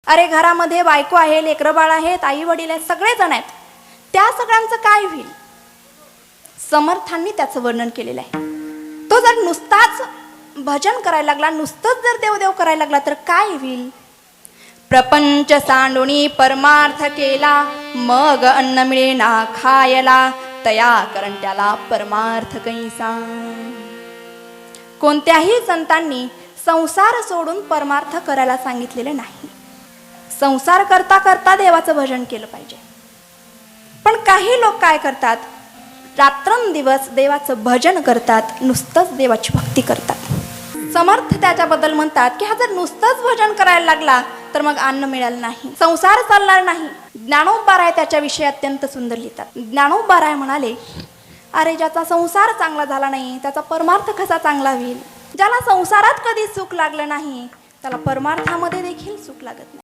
अरे घरामध्ये बायको आहे, लेकरं बाळ आहेत, आई वडील आहेत, सगळेजण आहेत, त्या सगळ्यांचं काय होईल? समर्थांनी त्याचं वर्णन केलेलं आहे. तो जर नुसताच भजन करायला लागला, नुसतंच जर देवदेव करायला लागला तर काय होईल? प्रपंच सांडुणी परमार्थ केला, मग अन्न मिळेना खायला, तया करंट्याला परमार्थ कैसा. कोणत्याही संतांनी संसार सोडून परमार्थ करायला सांगितलेले नाही. संसार करता करता देवाचं भजन केलं पाहिजे. पण काही लोक काय करतात, रात्रंदिवस देवाचं भजन करतात, नुसतंच देवाची भक्ती करतात. समर्थ त्याच्याबद्दल म्हणतात की हा जर नुसतंच भजन करायला लागला तर मग अन्न मिळेल नाही, संसार चालणार नाही. ज्ञानोबाराय त्याच्याविषयी अत्यंत सुंदर लिहितात. ज्ञानोबाराय म्हणाले, अरे ज्याचा संसार चांगला झाला नाही त्याचा परमार्थ कसा चांगला होईल? ज्याला संसारात कधी सुख लागलं नाही त्याला परमार्थामध्ये देखील सुख लागत नाही.